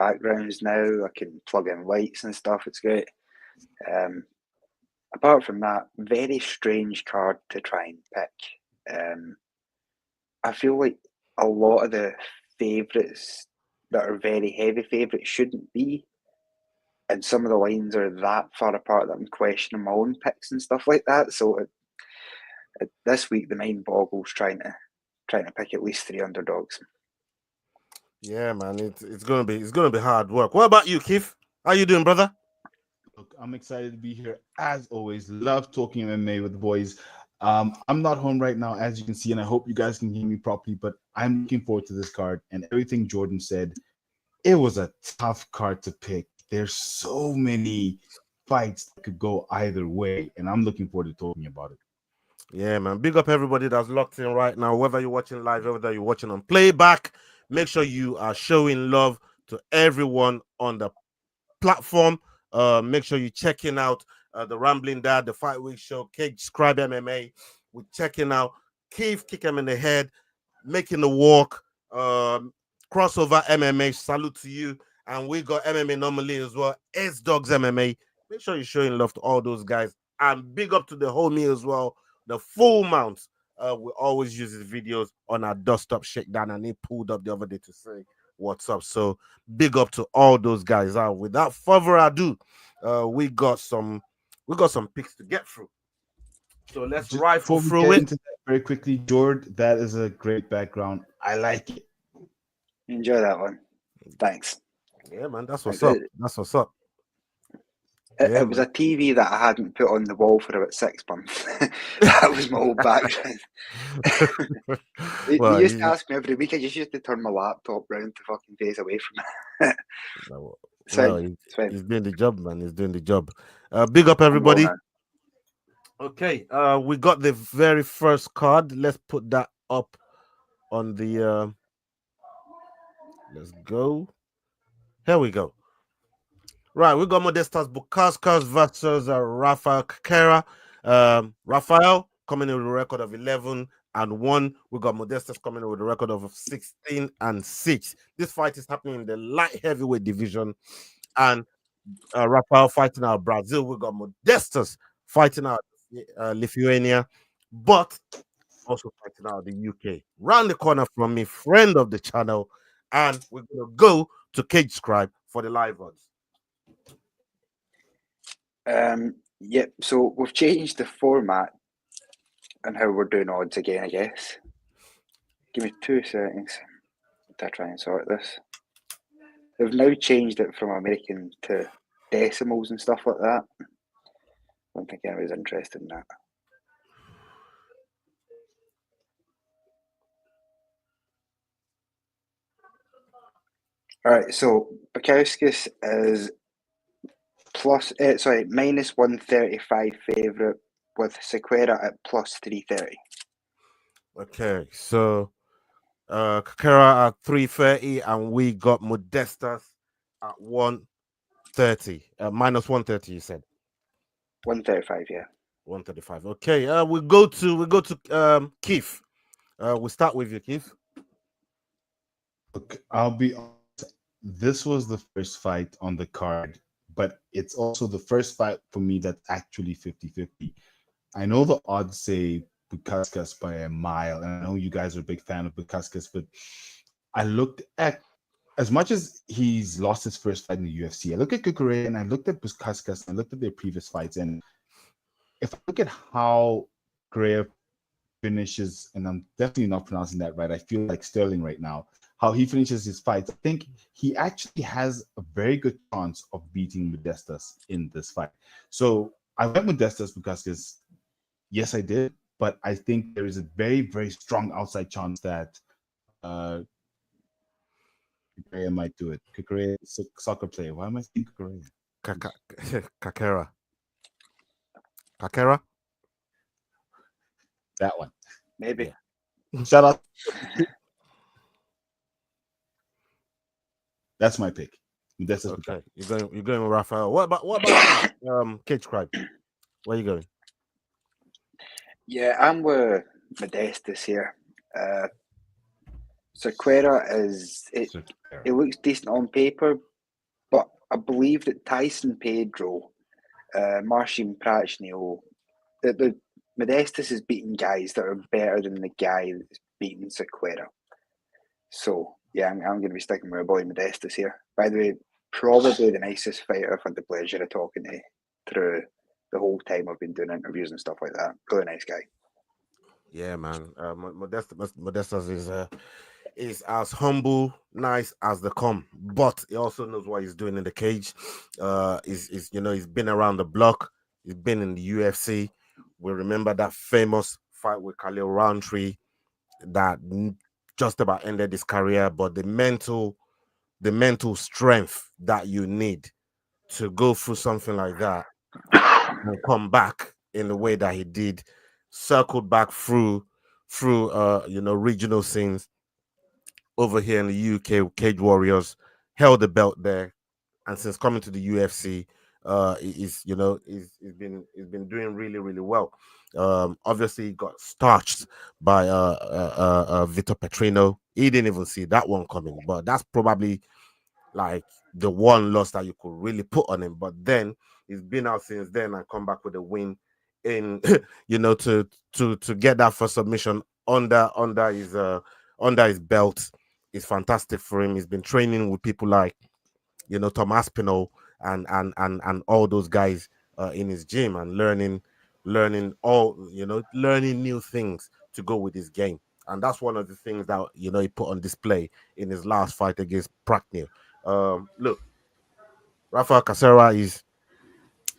backgrounds now. I can plug in lights and stuff. It's great. Apart from that, very strange card to try and pick. I feel like a lot of the favourites that are very heavy favourites shouldn't be, and some of the lines are that far apart that I'm questioning my own picks and stuff like that. So this week the mind boggles trying to pick at least 3 underdogs. Yeah, man, it's gonna be hard work. What about you, Keith? How you doing, brother? Look, I'm excited to be here as always. Love talking MMA with the boys. I'm not home right now, as you can see, and I hope you guys can hear me properly. But I'm looking forward to this card and everything Jordan said. It was a tough card to pick. There's so many fights that could go either way, and I'm looking forward to talking about it. Yeah, man. Big up everybody that's locked in right now. Whether you're watching live, whether you're watching on playback, make sure you are showing love to everyone on the platform. Make sure you're checking out the Rambling Dad, the Fight Week Show, Cage Scribe MMA. We're checking out Keith Kick him in the head, making the walk, crossover MMA. Salute to you. And we got MMA normally as well. S Dogs MMA. Make sure you're showing love to all those guys. And big up to the homie as well. The full mount. We always use his videos on our dust-up shakedown, and he pulled up the other day to say what's up. So big up to all those guys. Without further ado, we got some picks to get through. So let's Just rifle before we through get it. into that very quickly, Jord, that is a great background. I like it. Enjoy that one. Thanks. Yeah, man, that's what's up. That's what's up. It was a TV that I hadn't put on the wall for about 6 months. That was my old background. They used to ask me every week. I just used to turn my laptop round to fucking face away from it. He's doing the job, man. He's doing the job. Big up everybody. Okay, we got the very first card. Let's put that up on the. Let's go. Here we go. Right, we got Modestas Bukauskas versus Rafael Kakera. Rafael coming in with a record of 11-1. We got Modestas coming in with a record of 16-6. This fight is happening in the light heavyweight division, and Rafael fighting out Brazil. We got Modestas fighting out Lithuania, but also fighting out the UK. Round the corner from me, friend of the channel, and we're gonna go to Cage Scribe for the live odds. Yep, so we've changed the format and how we're doing odds again, I guess. Give me 2 seconds to try and sort this. They've now changed it from American to decimals and stuff like that. I don't think anybody's interested in that. All right, so Bukauskas is minus 135 favourite with Sequeira at plus 330. Okay, so Kakera at 330, and we got Modestas at 130. Minus 130, you said. 135, yeah. 135. Okay, we go to Keith. We'll start with you, Keith. Look, I'll be honest. This was the first fight on the card, but it's also the first fight for me that's actually 50-50. I know the odds say Bukauskas by a mile, and I know you guys are a big fan of Bukauskas, but I looked at, as much as he's lost his first fight in the UFC, I look at Kukure and I looked at Bukauskas and I looked at their previous fights, and if I look at how Gray finishes, and I'm definitely not pronouncing that right, I feel like Sterling right now, how he finishes his fights, I think he actually has a very good chance of beating Modestas in this fight. So I went Modestas because yes, I did, but I think there is a very, very strong outside chance that Kukure might do it. Kukure, soccer player. Why am I saying Kukure? Kakera. Kakera? That one. Maybe. Yeah. Shout out. That's my pick. That's okay. You're going with Rafael. What about Cage Scribe? Where are you going? Yeah, I'm with Modestas here. Sequeira it looks decent on paper, I believe that Tyson Pedro, Marcin Prachnio, the Modestas is beating guys that are better than the guy that's beating Sequeira. So yeah, I'm going to be sticking with my boy Modestas here. By the way, probably the nicest fighter I've had the pleasure of talking to through the whole time I've been doing interviews and stuff like that. Really nice guy. Yeah, man. Modestas is as humble, nice as they come, but he also knows what he's doing in the cage. Is he's been around the block. He's been in the UFC. We remember that famous fight with Khalil Roundtree that just about ended his career. But the mental strength that you need to go through something like that and come back in the way that he did, circled back through regional scenes over here in the UK with Cage Warriors, held the belt there, and since coming to the UFC, he's been doing really really well. Obviously, he got starched by Vitor Petrino. He didn't even see that one coming, but that's probably like the one loss that you could really put on him. But then he's been out since then and come back with a win in to get that first submission under his belt is fantastic for him. He's been training with people like Tom Aspinall and all those guys in his gym and learning learning new things to go with his game. And that's one of the things that he put on display in his last fight against Pragnio. Look, Rafael Casera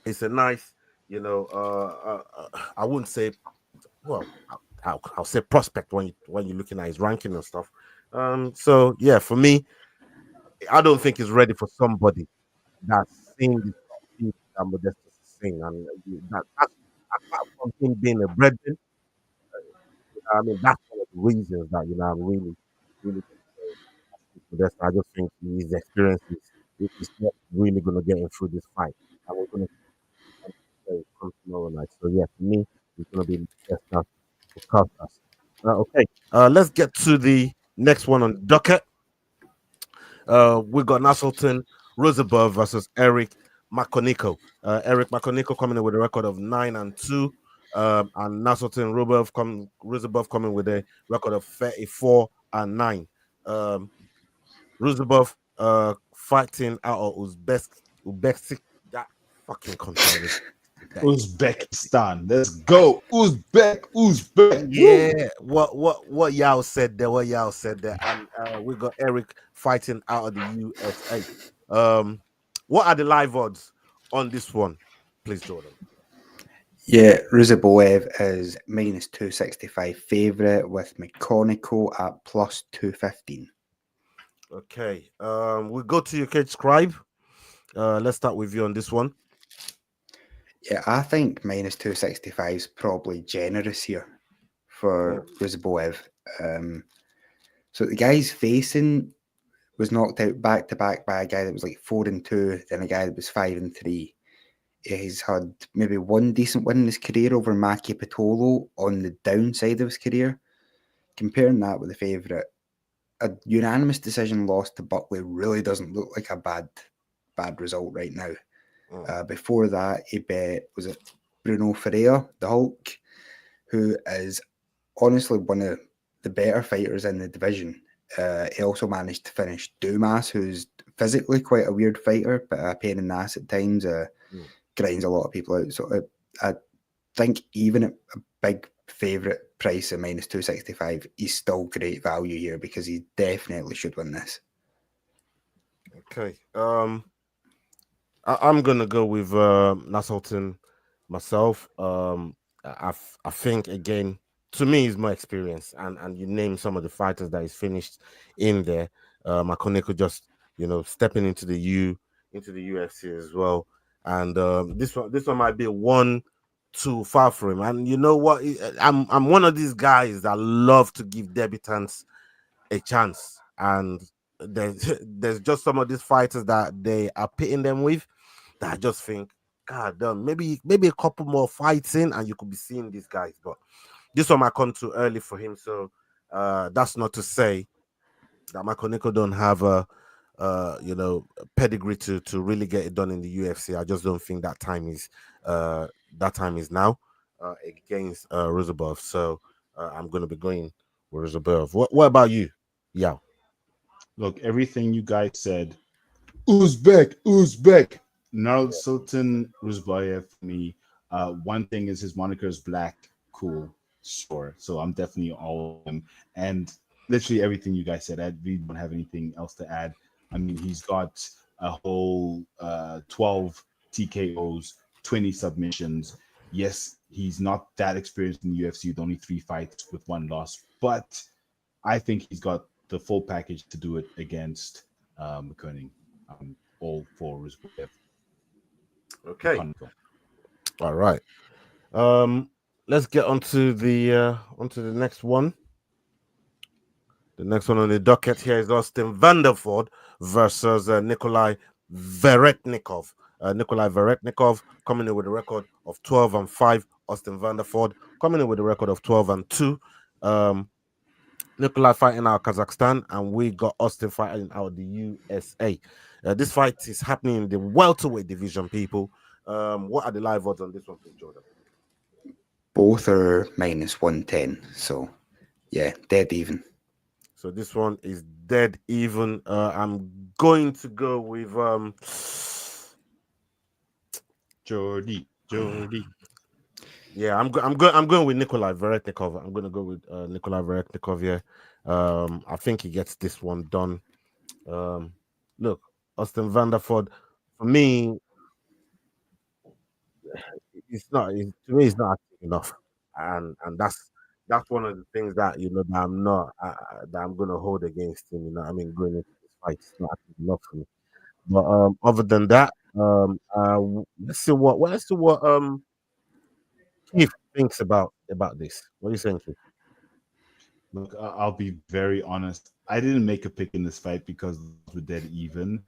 is a nice, I wouldn't say, well, I'll say prospect when you're looking at his ranking and stuff. So yeah, for me, I don't think he's ready for somebody that's seen the things that Modestus is saying, and that's apart from him being a brethren. I mean, that's one of the reasons that I'm really, really Modestus. I just think his experience is not really going to get him through this fight, and we're going to come tomorrow night. So yeah, for me, it's going to be Modestus for Costas. Okay, let's get to the next one on the docket. We got Nasselton Roosevelt versus Eric Makoniko. Eric Makoniko coming in with a record of 9-2, and Nasselton Roosevelt coming with a record of 34-9. Roosevelt fighting out of Uzbekistan. That fucking country. Uzbekistan. Let's go. Uzbek. Yeah. What y'all said there? And we got Eric fighting out of the USA. What are the live odds on this one, please, Jordan? Yeah, Ruziboev is minus 265 favourite with Mechanical at plus 215. Okay. We go to your cage scribe. Let's start with you on this one. Yeah, I think minus 265 is probably generous here for Ruziboev. So the guy's facing was knocked out back to back by a guy that was like 4-2, then a guy that was 5-3. He's had maybe one decent win in his career over Maki Pitolo on the downside of his career. Comparing that with the favourite, a unanimous decision loss to Buckley really doesn't look like a bad result right now. Before that, he bet, was it Bruno Ferreira, the Hulk, who is honestly one of the better fighters in the division. He also managed to finish Dumas, who's physically quite a weird fighter, but a pain in the ass at times, grinds a lot of people out. So I think even at a big favourite price of minus 265, he's still great value here because he definitely should win this. Okay. I'm gonna go with Nasselton myself. I think again, to me, is my experience, and you name some of the fighters that is finished in there. Makoneko just stepping into the UFC as well, and this one might be one too far for him. And you know what? I'm one of these guys that love to give debutants a chance, and there's just some of these fighters that they are pitting them with that I just think, God damn, maybe a couple more fights in and you could be seeing these guys. But this one might come too early for him. So that's not to say that Makoniko don't have pedigree to really get it done in the UFC. I just don't think that time is now against Rizabov. So I'm going to be going with Rizabov. What about you? Yeah. Look, everything you guys said. Uzbek. Narl Sultan Ruzbayev for me. One thing is his moniker is black. Cool. Sure. So I'm definitely all of them. And literally everything you guys said. I really don't have anything else to add. I mean, he's got a whole 12 TKOs, 20 submissions. Yes, he's not that experienced in the UFC with only 3 fights with 1 loss, but I think he's got the full package to do it against McCurning. All for Rizbayev. Okay. All right. Let's get onto the next one. The next one on the docket here is Austin Vanderford versus Nikolai Veretnikov. Nikolai Veretnikov coming in with a record of 12-5. Austin Vanderford coming in with a record of 12-2. Nikolai fighting out of Kazakhstan, and we got Austin fighting out of the USA. This fight is happening in the welterweight division, people. What are the live odds on this one, please, Jordan? Both are -110, so yeah, dead even. So this one is dead even. I'm going to go with Jordy. Yeah, I'm going with Nikolai Veretnikov. I'm going to go with Nikolai Veretnikov here. I think he gets this one done. Look, Austin Vanderford, for me, to me, it's not active enough, and that's one of the things that that I'm not that I'm going to hold against him. I mean, going into this fight, it's not active enough for me. But other than that, let's see what Keith thinks about this. What are you saying, Keith? Look, I'll be very honest. I didn't make a pick in this fight because we're dead even,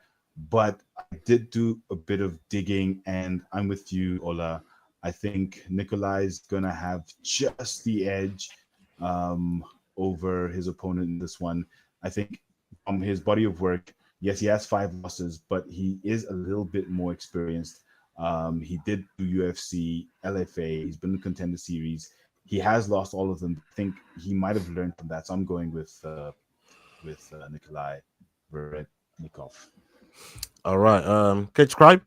but I did do a bit of digging, and I'm with you, Ola. I think Nikolai's gonna have just the edge over his opponent in this one. I think from his body of work, yes, he has 5 losses, but he is a little bit more experienced. He did do UFC, LFA. He's been in the Contender Series. He has lost all of them. I think he might have learned from that. So I'm going with Nikolai Veretnikov. All right. Can you describe?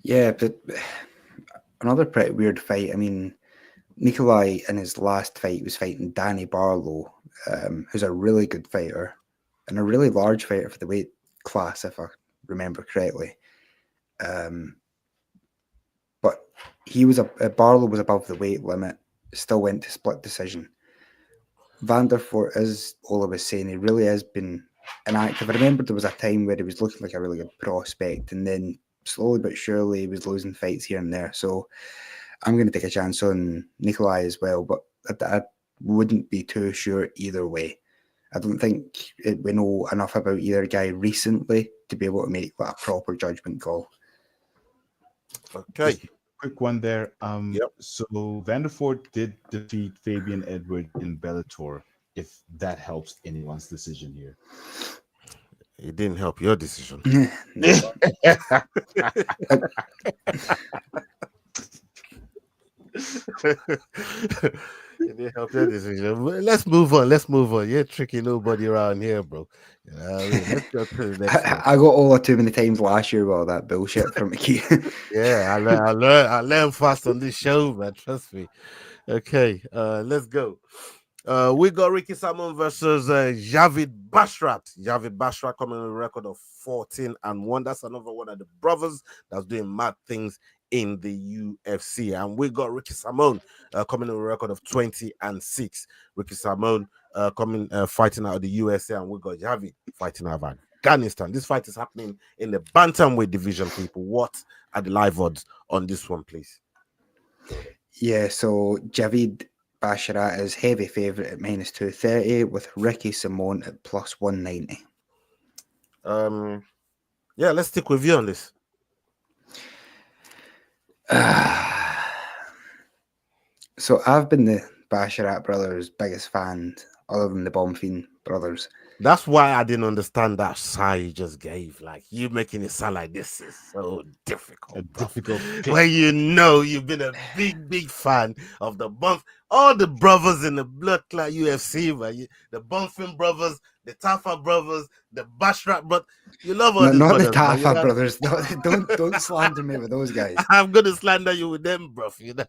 Yeah, but another pretty weird fight. I mean, Nikolai in his last fight was fighting Danny Barlow, who's a really good fighter and a really large fighter for the weight class, if I remember correctly. But Barlow was above the weight limit, still went to split decision. Vanderford, as Ola was saying, he really has been inactive. I remember there was a time where he was looking like a really good prospect, and then slowly but surely he was losing fights here and there. So I'm going to take a chance on Nikolai as well, but I wouldn't be too sure either way. I don't think we know enough about either guy recently to be able to make a proper judgment call. Okay. Just quick one there. Yep. So Vanderford did defeat Fabian Edward in Bellator, if that helps anyone's decision here. It didn't help your decision. It didn't help your decision. Let's move on. You're tricking nobody around here, bro. You know what I mean? Let's go to the next one. I got Ola too many times last year with all that bullshit from Mickey. Yeah, I learned fast on this show, man. Trust me. Okay, let's go. We got Ricky Salmon versus Javid Bashrat. Javid Bashrat coming with a record of 14-1. That's another one of the brothers that's doing mad things in the UFC. And we got Ricky Salmon coming with a record of 20-6. Ricky Salmon coming fighting out of the USA, and we got Javid fighting out of Afghanistan. This fight is happening in the bantamweight division, people. What are the live odds on this one, please? Yeah, so Javid Bashrat is heavy favourite at -230 with Ricky Simone at +190. Yeah, let's stick with you on this. So I've been the Bashrat brothers' biggest fan other than the Bonfim brothers. That's why I didn't understand that sigh you just gave. Like, you making it sound like this is so difficult, A bro. difficult pick. When you know you've been a big fan of the Bonf, all the brothers in the blood clot UFC, man. The Bonfim brothers, the Tafa brothers, the Bashrat brothers. You love all No, these not brothers, the man. You Tafa know? brothers. No, don't slander me with those guys. I'm gonna slander you with them, bro. You know.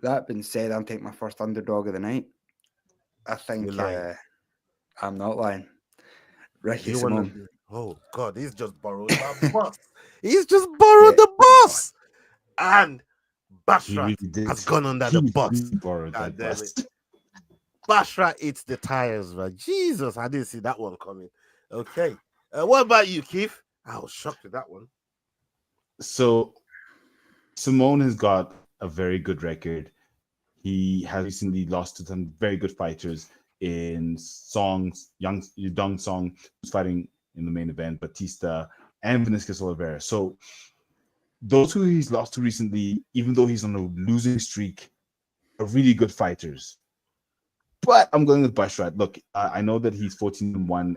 That being said, I'm taking my first underdog of the night. I think I'm not lying. Ricky Simone. Oh God, he's just borrowed my boss. He's just borrowed Yeah. the boss, and Bashrat Really has gone under the bus. Borrowed God that damn bus. it. Bashrat eats the tires, man. Jesus, I didn't see that one coming. Okay. What about you, Keith? I was shocked with that one. So Simone has got a very good record. He has recently lost to some very good fighters in songs. Young Song, who's fighting in the main event, Batista, and Vinicius Oliveira. So those who he's lost to recently, even though he's on a losing streak, are really good fighters. But I'm going with Bashrat. Look, I know that he's 14-1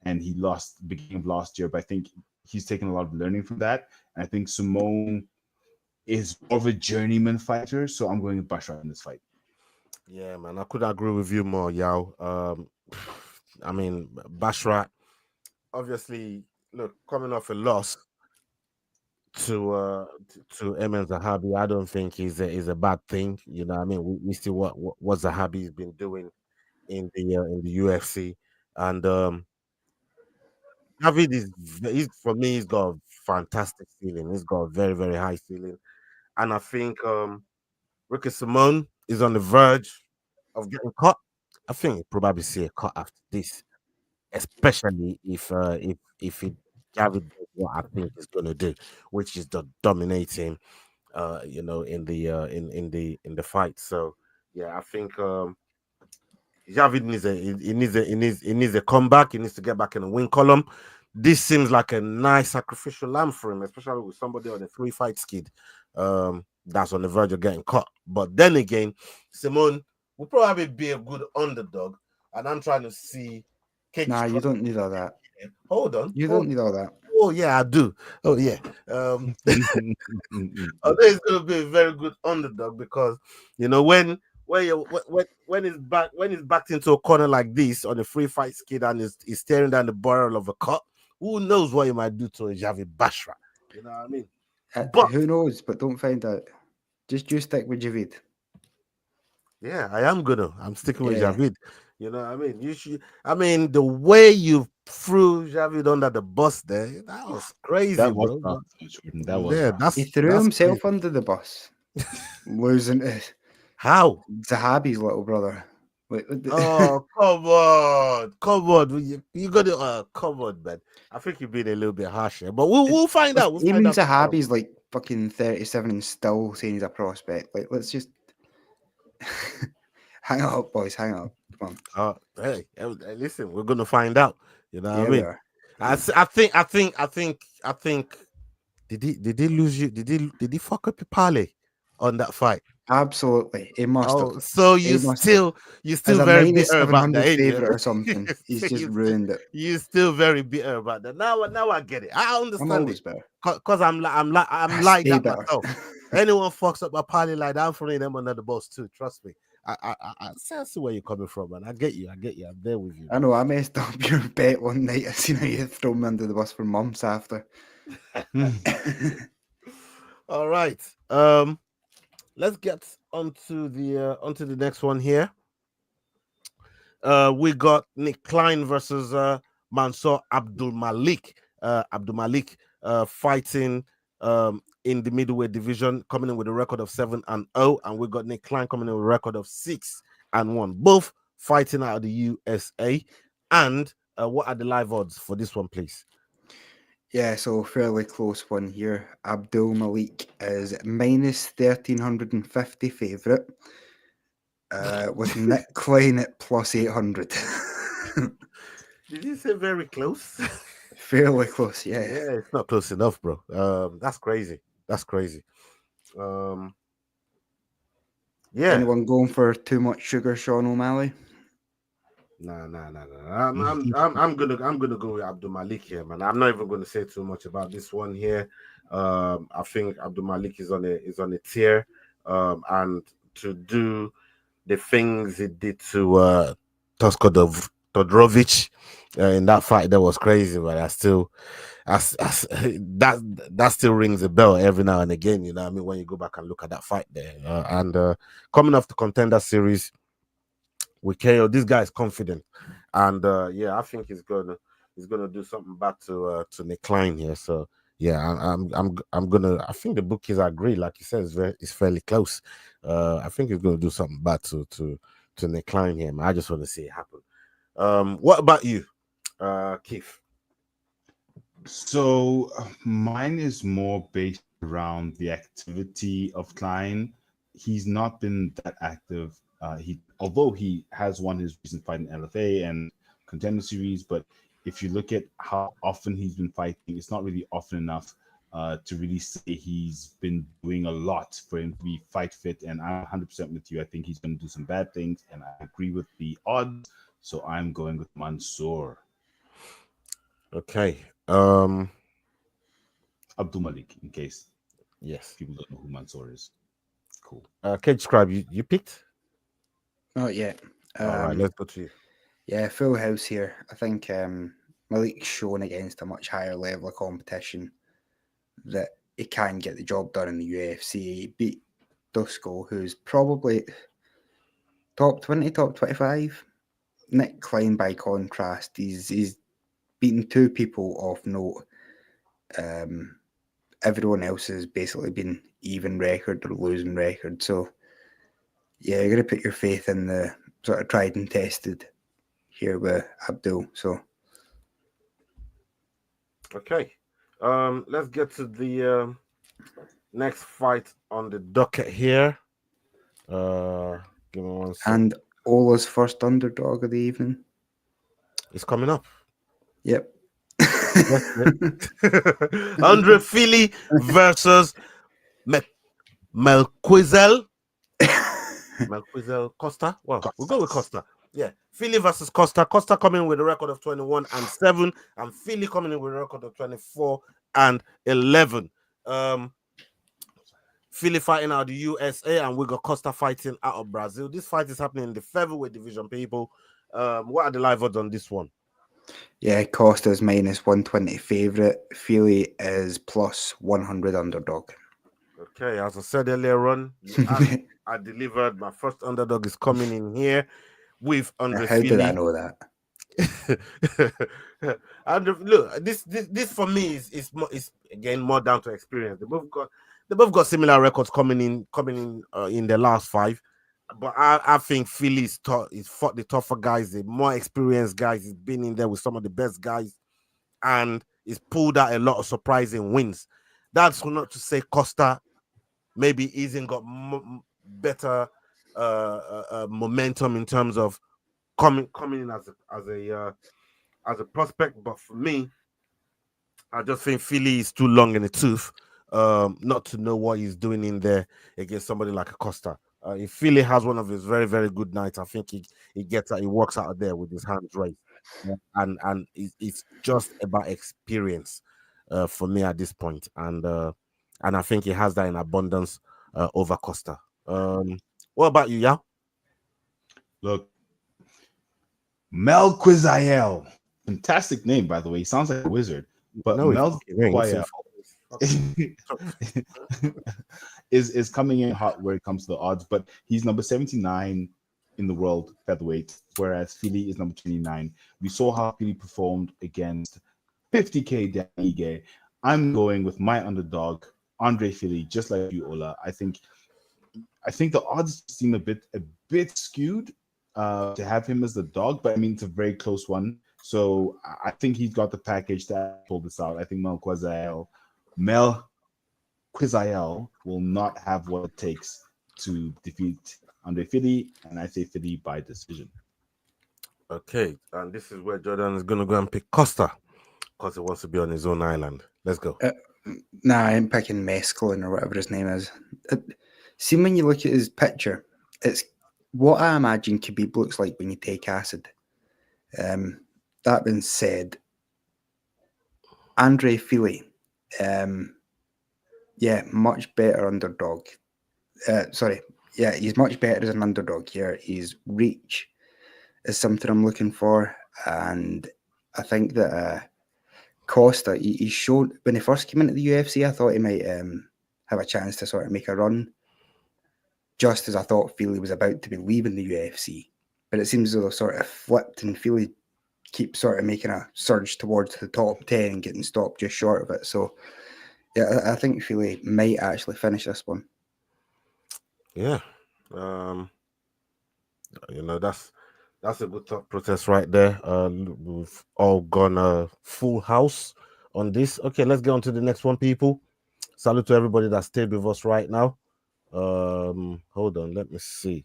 and he lost beginning of last year, but I think he's taken a lot of learning from that. And I think Simone is more of a journeyman fighter, so I'm going with Bashrat in this fight. Yeah, man, I couldn't agree with you more, Yao. I mean, Bashrat, obviously, look, coming off a loss to Eman Zahabi, I don't think is a bad thing. You know, I mean, we see what Zahabi's been doing in the UFC, and David he's for me, he's got a fantastic ceiling. He's got a very, very high ceiling. And I think Ricky Simone is on the verge of getting caught. I think he'll probably see a cut after this, especially if it David does what I think he's gonna do, which is the dominating in the fight. So yeah, I think Javid needs a comeback. He needs to get back in the win column. This seems like a nice sacrificial lamb for him, especially with somebody on a 3-fight skid. That's on the verge of getting caught. But then again, Simone will probably be a good underdog, and I'm trying to see. Nah, you don't need all that. Hold on. Don't need all that. Oh yeah, I do. Oh yeah. I think it's gonna be a very good underdog because when he's backed into a corner like this on a 3-fight skid and is staring down the barrel of a cut, who knows what he might do to a Javi Bashra? You know what I mean? But who knows? But don't find out. Just you stick with Javid. Yeah, I'm sticking with Javid. You know what I mean? The way you threw Javid under the bus there, that was crazy, bro. He threw himself crazy. Under the bus. Losing to how? Zahabi's little brother. Oh, come on. You got it. Come on, man. I think you're being a little bit harsher, but we'll find out. Even Zahabi's like fucking 37 and still saying he's a prospect. Like, let's just hang up, boys. Hang up. Come on. Hey, listen, we're gonna find out. You know what I mean? I think. Did he lose you? Did he fuck up your parlay on that fight? Absolutely, he must have. So you still very bitter about that favorite or something. He's just ruined it. You're still very bitter about that. Now I get it. I understand it because I'm like that myself. Anyone fucks up a parlay like that, I'm throwing them under the bus too. Trust me. I see where you're coming from, man. I get you. I'm there with you. I know. I messed up your bet one night. I seen how you throw me under the bus for months after. All right. Let's get onto the next one here. We got Nick Klein versus Mansour Abdul Malik. Fighting in the middleweight division, coming in with a record of 7-0, and we got Nick Klein coming in with a record of 6-1. Both fighting out of the USA. And what are the live odds for this one, please? Yeah, so fairly close one here. Abdul Malik is minus 1,350 favourite, with Nick Klein at plus 800. Did you say very close? Fairly close, yeah. Yeah, it's not close enough, bro. That's crazy. Yeah. Anyone going for too much sugar, Sean O'Malley? Nah. I'm gonna go with Abdul Malik here, man. I'm not even gonna say too much about this one here. I think Abdul Malik is on a tier. And to do the things he did to Todorovic in that fight, that was crazy. But that still rings a bell every now and again. You know what I mean? When you go back and look at that fight there, and coming off the Contender Series with KO, this guy is confident, and I think he's gonna do something back to Nick Klein here. So yeah, I'm gonna. I think the bookies agree, like you said, it's fairly close. I think he's gonna do something back to Nick Klein here, man. I just want to see it happen. What about you, Keith? So mine is more based around the activity of Klein. He's not been that active. Although he has won his recent fight in LFA and Contender Series, but if you look at how often he's been fighting, it's not really often enough to really say he's been doing a lot for him to be fight fit. And I'm 100% with you. I think he's going to do some bad things, and I agree with the odds. So I'm going with Mansoor. Okay. Abdul Malik, in case people don't know who Mansoor is. Cool. Cage Scribe, you picked? Not yet. All right, let's go to you. Yeah, full house here. I think Malik's shown against a much higher level of competition that he can get the job done in the UFC. He beat Dusko, who's probably top 20, top 25. Nick Klein, by contrast, he's beaten two people off note. Everyone else has basically been even record or losing record. So, yeah, you're going to put your faith in the sort of tried and tested here with Abdul. So, okay. Let's get to the next fight on the docket here. Give me 1 second. And Ola's first underdog of the evening. It's coming up. Yep. Andre Fili versus Melquizel Costa. Well, we'll go with Costa. Yeah, Fili versus Costa. Costa coming with a record of 21-7, and Fili coming in with a record of 24-11. Fili fighting out of the USA, and we got Costa fighting out of Brazil. This fight is happening in the featherweight division, people. What are the live odds on this one? Yeah, Costa's minus 120 favorite. Fili is plus 100 underdog. Okay, as I said earlier on, I delivered. My first underdog is coming in here with Andre How Fili. did I know that? And look, this for me is again more down to experience. They both got similar records coming in the last 5, but I think Fili's he's fought the tougher guys, the more experienced guys. He's been in there with some of the best guys, and he's pulled out a lot of surprising wins. That's not to say Costa maybe isn't got better momentum in terms of coming in as a prospect, but for me, I just think Fili is too long in the tooth not to know what he's doing in there against somebody like a Costa. If Fili has one of his very, very good nights, I think he walks out of there with his hands raised. And it's just about experience for me at this point. And I think he has that in abundance over Costa. What about you, Yao? Look, Melquizel. Fantastic name, by the way. He sounds like a wizard. But no, Melquizel is coming in hot where it comes to the odds, but he's number 79 in the world featherweight, whereas Fili is number 29. We saw how Fili performed against 50K Dan Ige. I'm going with my underdog, Andre Fili, just like you, Ola. I think the odds seem a bit skewed to have him as the dog, but I mean, it's a very close one. So I think he's got the package to pull this out. I think Melquizel will not have what it takes to defeat Andre Fili, and I say Fili by decision. Okay, and this is where Jordan is going to go and pick Costa because he wants to be on his own island. Let's go. Nah, I'm picking Mescalin or whatever his name is. See, when you look at his picture, It's what I imagine Khabib looks like when you take acid. That being said, Andre Fili, yeah, much better underdog. He's much better as an underdog here. His reach is something I'm looking for, and I think that Costa, he showed when he first came into the UFC, I thought he might have a chance to sort of make a run, just as I thought Fili was about to be leaving the UFC. But it seems as though they've sort of flipped, and Fili keeps sort of making a surge towards the top 10 and getting stopped just short of it. So, yeah, I think Fili might actually finish this one. Yeah. That's a good thought process right there. We've all gone full house on this. Okay, let's get on to the next one, people. Salute to everybody that stayed with us right now. Hold on, let me see.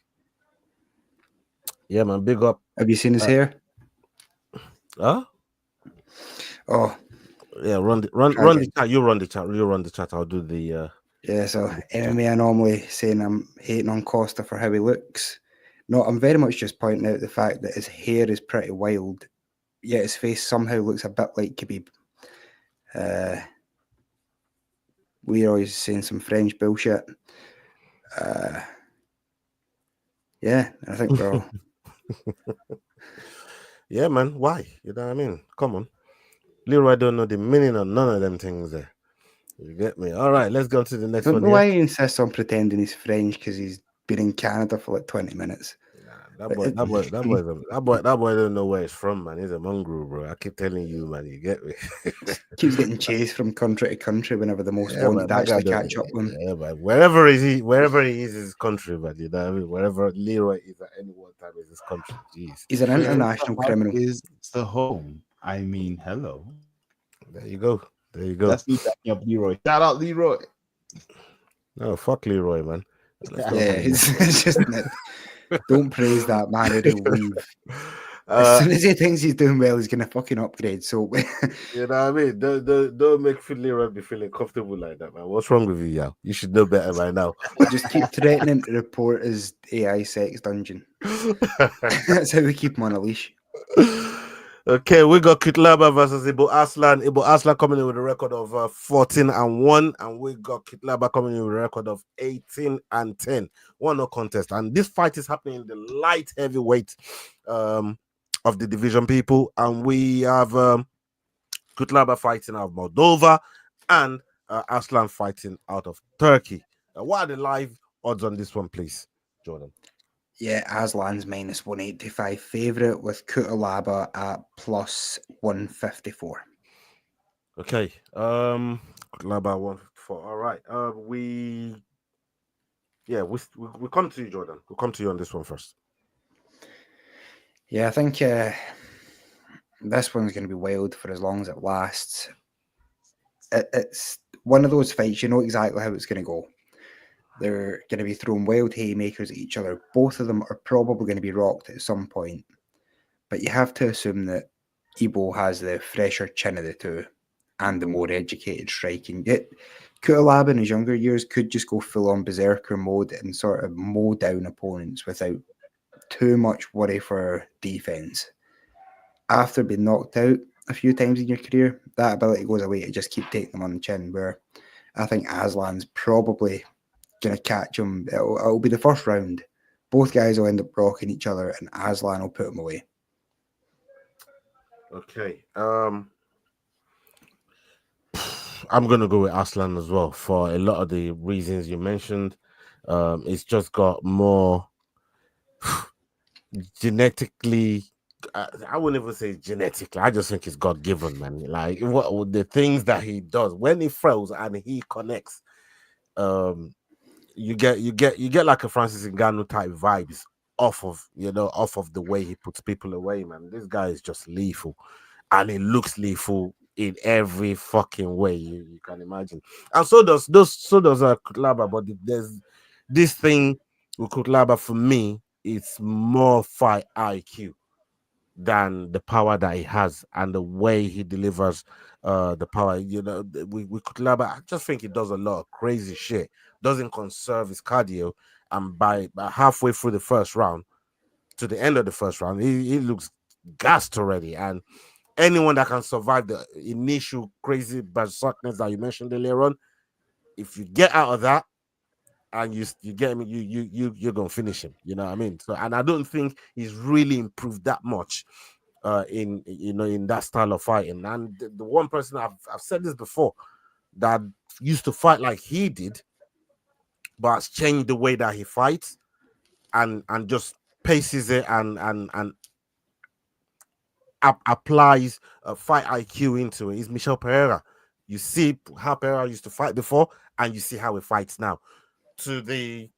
Yeah, man, big up. Have you seen his hair? Huh? Oh, yeah. Run the chat. You run the chat. I'll do the. Yeah, so MMA anomaly saying I'm hating on Costa for how he looks. No, I'm very much just pointing out the fact that his hair is pretty wild, yet his face somehow looks a bit like Khabib. Leroy's saying some French bullshit. Yeah, I think we're all. Yeah, man. Why? You know what I mean? Come on. Leroy don't know the meaning of none of them things there. You get me? All right, let's go to the next one. I don't know why he insists on pretending he's French because he's been in Canada for like 20 minutes. That boy don't know where he's from, man. He's a mongrel, bro. I keep telling you, man. You get me? Keeps getting chased from country to country whenever the most wanted actually catch up with him. Yeah, but wherever he is his country, but you know what I mean? Wherever Leroy is at any one time is his country. Jeez. He's an international criminal. Is the home. I mean, hello. There you go. That's me backing up Leroy. Shout out Leroy. No, fuck Leroy, man. It's just don't praise that man or he'll leave. As soon as he thinks he's doing well, he's gonna fucking upgrade. So you know what I mean? Don't make Leroy be feeling comfortable like that, man. What's wrong with you, Yao? You should know better by now. Just keep threatening to report his AI sex dungeon. That's how we keep him on a leash. Okay, we got Kitlaba versus Ibo Aslan. Ibo Aslan coming in with a record of 14-1, and we got Kitlaba coming in with a record of 18-10. 1-0 contest, and this fight is happening in the light heavyweight of the division, people. And we have Kitlaba fighting out of Moldova and Aslan fighting out of Turkey. What are the live odds on this one, please, Jordan? Yeah, Aslan's minus 185 favourite with Kutalaba at plus 154. Okay. Kutalaba 154. All right. We come to you, Jordan. We'll come to you on this one first. Yeah, I think this one's going to be wild for as long as it lasts. It's one of those fights, you know exactly how it's going to go. They're going to be throwing wild haymakers at each other. Both of them are probably going to be rocked at some point. But you have to assume that Ibo has the fresher chin of the two and the more educated striking. Yet Kutalaba in his younger years could just go full-on berserker mode and sort of mow down opponents without too much worry for defense. After being knocked out a few times in your career, that ability goes away to just keep taking them on the chin, where I think Aslan's probably going to catch him. It'll be the first round. Both guys will end up rocking each other, and Aslan will put him away. Okay. I'm going to go with Aslan as well for a lot of the reasons you mentioned. It's just got more genetically. I wouldn't even say genetically. I just think it's God given, man. Like what the things that he does when he throws and he connects. You get like a Francis Ngannou type vibes off of the way he puts people away, man. This guy is just lethal, and he looks lethal in every fucking way you can imagine. And so does Kutlaba, but there's this thing with Kutlaba for me. It's more fight IQ than the power that he has and the way he delivers the power. We Kutlaba, I just think he does a lot of crazy shit. Doesn't conserve his cardio, and by halfway through the first round to the end of the first round, he looks gassed already. And anyone that can survive the initial crazy berserkness that you mentioned earlier on, if you get out of that and you get him, you're gonna finish him. You know what I mean? So, and I don't think he's really improved that much in in that style of fighting. And the one person I've said this before that used to fight like he did, but has changed the way that he fights and just paces it and applies fight IQ into it is Michel Pereira. You see how Pereira used to fight before, and you see how he fights now. To the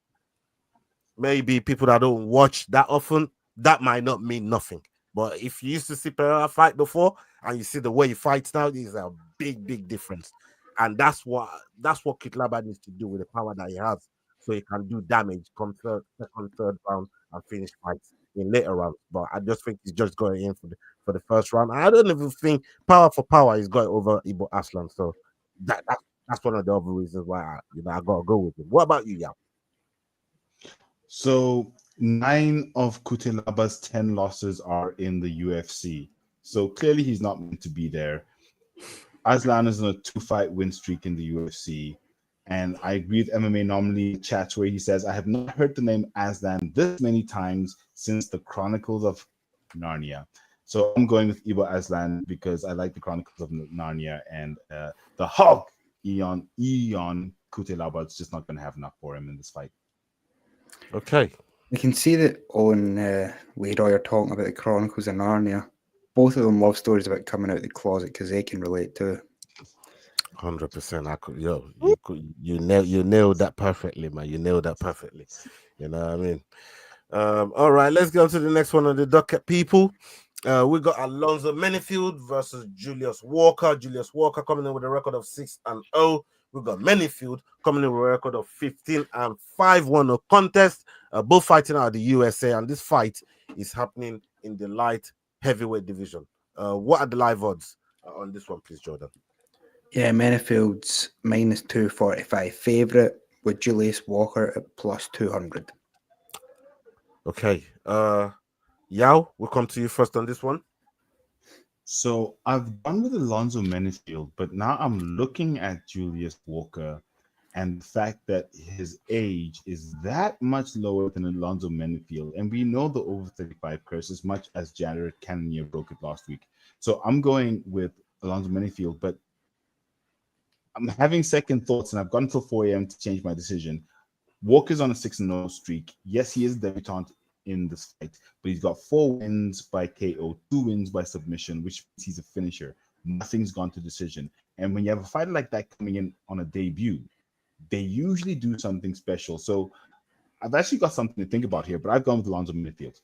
maybe people that don't watch that often, that might not mean nothing. But if you used to see Pereira fight before and you see the way he fights now, there's a big difference. And that's what Kitlaba needs to do with the power that he has, so he can do damage, come second, third round, and finish fights in later rounds. But I just think he's just going in for the first round. I don't even think power for power he's got over Ibo Aslan. So that's one of the other reasons why I gotta go with him. What about you, Yao? So 9 of Kutelaba's 10 losses are in the UFC. So clearly he's not meant to be there. Aslan is on a 2-fight win streak in the UFC. And I agree with MMA normally chats where he says, I have not heard the name Aslan this many times since the Chronicles of Narnia. So I'm going with Ibo Aslan because I like the Chronicles of Narnia, and the Hulk, Eon Kutelaba is just not going to have enough for him in this fight. Okay. We can see that on Leroy you're talking about the Chronicles of Narnia. Both of them love stories about coming out of the closet because they can relate to it. 100%. I could, you nailed that perfectly, man. You nailed that perfectly. You know what I mean? All right, let's go to the next one on the docket, people. We got Alonzo Menifield versus Julius Walker. Julius Walker coming in with a record of 6-0. We got Menifield coming in with a record of 15-5, won a contest. Both fighting out of the USA, and this fight is happening in the light heavyweight division. What are the live odds on this one, please, Jordan? Yeah, Menifield's -245 favourite with Julius Walker at +200. Okay. Yao, we'll come to you first on this one. So I've gone with Alonzo Menifield, but now I'm looking at Julius Walker and the fact that his age is that much lower than Alonzo Menifield. And we know the over 35 curse as much as Jared Cannonier broke it last week. So I'm going with Alonzo Menifield, but I'm having second thoughts, and I've gone until 4 a.m. to change my decision. Walker's on a 6-0 streak. Yes, he is the debutant in this fight, but he's got 4 wins by KO, 2 wins by submission, which means he's a finisher. Nothing's gone to decision. And when you have a fighter like that coming in on a debut, they usually do something special. So I've actually got something to think about here, but I've gone with Alonzo Menifield.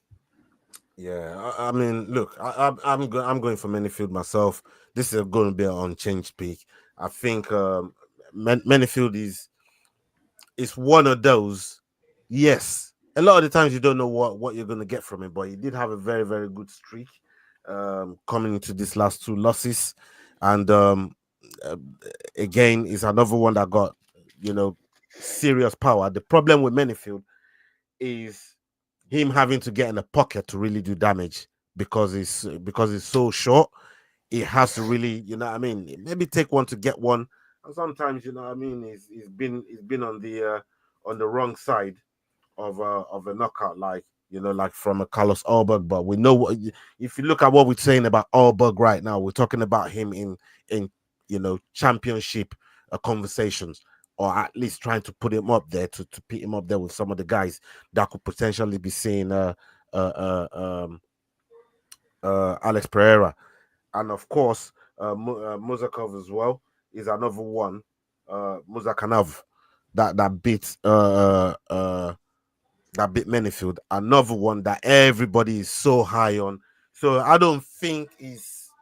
Yeah, I mean, look, I'm going for Menifield myself. This is going to be an unchanged pick. I think Menifield is one of those. Yes, a lot of the times you don't know what you're going to get from him, but he did have a very, very good streak coming into these last 2 losses, and again, is another one that got serious power. The problem with Menifield is him having to get in the pocket to really do damage because it's so short. It has to really, maybe take one to get one. And sometimes, he's been on the wrong side of a knockout, like from a Carlos Ulberg. But we know if you look at what we're saying about Ulberg right now, we're talking about him in championship conversations, or at least trying to put him up there to put him up there with some of the guys that could potentially be seeing Alex Pereira. And of course, Muzakov as well is another one. Muzakanov that beat Menifield, another one that everybody is so high on. So I don't think it's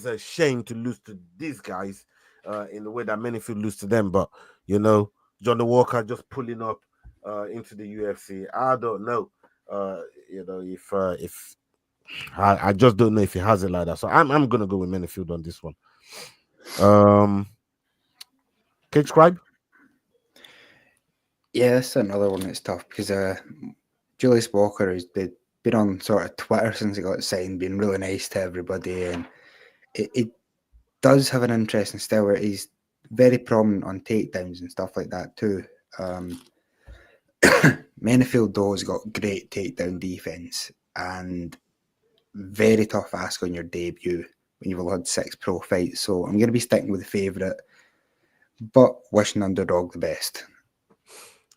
a shame to lose to these guys in the way that Menifield lose to them. But Johnny Walker just pulling up into the UFC. I don't know. If I just don't know if he has it like that. So I'm gonna go with Menifield on this one. Cage Scribe? Yeah, that's another one that's tough because Julius Walker has been on sort of Twitter since he got signed, being really nice to everybody, and it does have an interesting style where he's very prominent on takedowns and stuff like that too. Menifield Doe's got great takedown defense and very tough ask on your debut when you've had 6 pro fights. So I'm going to be sticking with the favourite, but wishing underdog the best.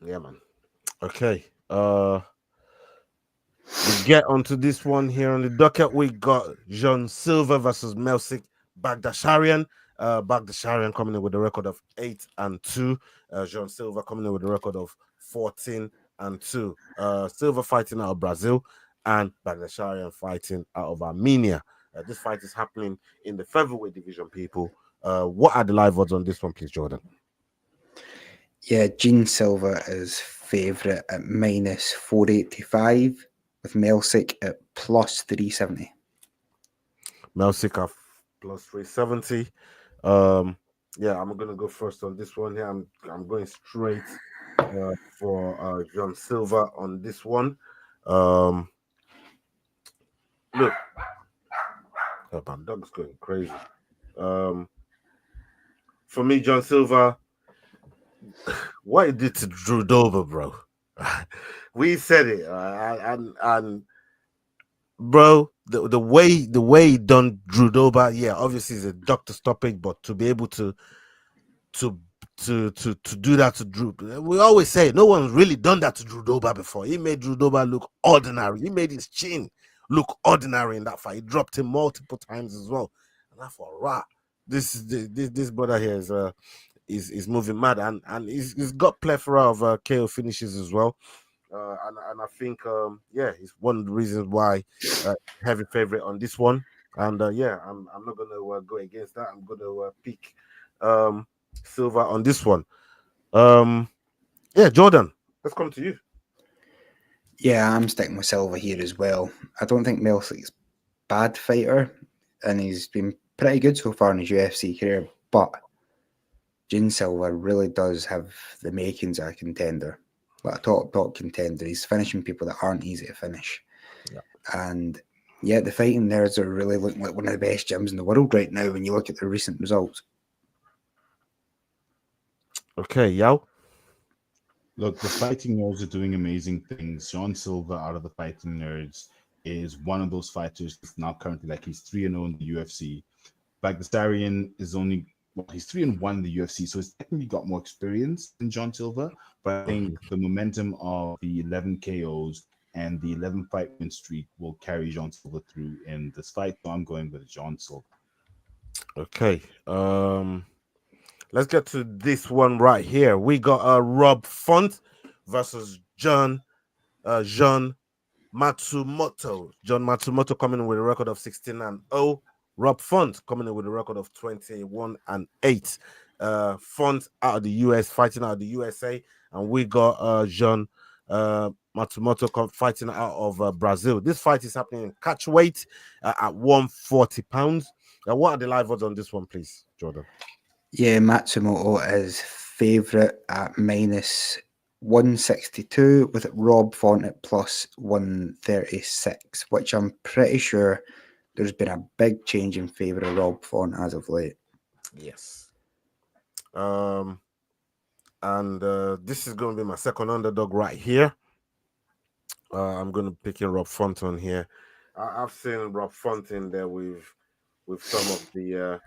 Yeah, man. Okay. We get onto this one here on the docket. We got Jean Silva versus Melsik Bagdasharian. Bagdasharian coming in with a record of 8-2. Jean Silva coming in with a record of 14-2. Silva fighting out of Brazil and Bagdasharian fighting out of Armenia. This fight is happening in the featherweight division, people. What are the live odds on this one, please, Jordan? Yeah, Jean Silva is favourite at minus 485 with Melsik at plus 370. Melsik at plus 370. Yeah, I'm gonna go first on this one here. I'm going straight for John Silva on this one. Look, oh, my dog's going crazy. For me, John Silva, what he did to Drew Dober, bro. We said it, and bro, the way he done Drew Dober, yeah, obviously it's a doctor stoppage, but to be able to do that to Drew, we always say no one's really done that to Drew Dober before. He made Drew Dober look ordinary. He made his chin look ordinary in that fight. He dropped him multiple times as well, and I thought, rah, this brother here is moving mad, and he's got plethora of KO finishes as well. And I think, yeah, it's one of the reasons why heavy favorite on this one. And yeah, I'm not going to go against that. I'm going to pick Silva on this one. Yeah, Jordan, let's come to you. Yeah, I'm sticking with Silva here as well. I don't think Melsik's bad fighter, and he's been pretty good so far in his UFC career, but Jean Silva really does have the makings of a contender, like a top contender. He's finishing people that aren't easy to finish. Yeah. And yeah, the fighting nerds are really looking like one of the best gyms in the world right now when you look at the recent results. Okay, Yao. Look, the fighting nerds are doing amazing things. Jean Silva out of the fighting nerds is one of those fighters that's now currently like he's 3-0 in the UFC. Bagdasarian is only he's 3-1 in the UFC, so he's technically got more experience than John Silva. But I think the momentum of the 11 KOs and the 11 fight win streak will carry John Silva through in this fight. So I'm going with John Silva. Okay. Let's get to this one right here. We got Rob Font versus Jean Matsumoto. John Matsumoto coming in with a record of 16-0. Rob Font coming in with a record of 21-8. Font out of the US, fighting out of the USA, and we got Jean Matsumoto fighting out of Brazil. This fight is happening in catch weight at 140 pounds. What are the live odds on this one, please, Jordan? Yeah, Matsumoto is favourite at minus 162 with Rob Font at plus 136, which I'm pretty sure there's been a big change in favour of Rob Font as of late. Yes. And this is going to be my second underdog right here. I'm going to pick in Rob Font on here. I've seen Rob Font in there with some of the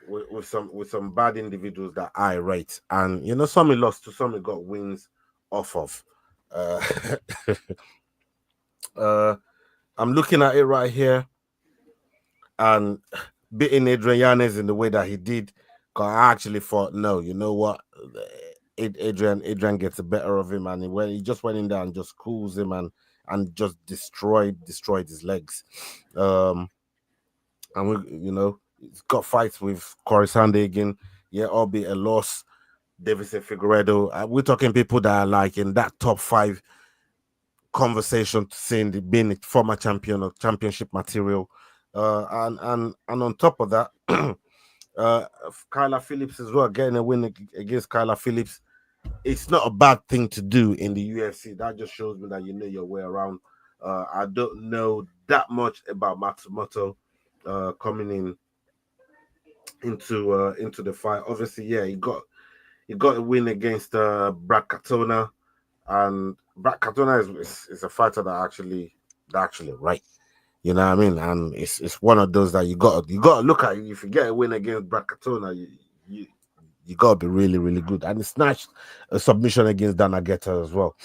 with some bad individuals that I rate, and you know, some he lost to, some he got wins off of. I'm looking at it right here, and beating Adrian Yanez in the way that he did, because I actually thought, no, you know what, Adrian gets the better of him, and he just went in there and just cools him and just destroyed his legs. And we, you know, he's got fights with Corey Sandhagen, yeah, albeit a loss. Davison Figueiredo. We're talking people that are like in that top 5 conversation, saying being a former champion or championship material. And on top of that, Kyla Phillips as well, getting a win against Kyla Phillips. it's not a bad thing to do in the UFC. That just shows me that you know your way around. I don't know that much about Matsumoto coming into the fight. Obviously, yeah, he got a win against Brad Katona, and Brad Katona is a fighter that actually right. You know what I mean? And it's one of those that you got to look at. If you get a win against Brad Katona, you you got to be really, really good. And he snatched a submission against Dana Geta as well,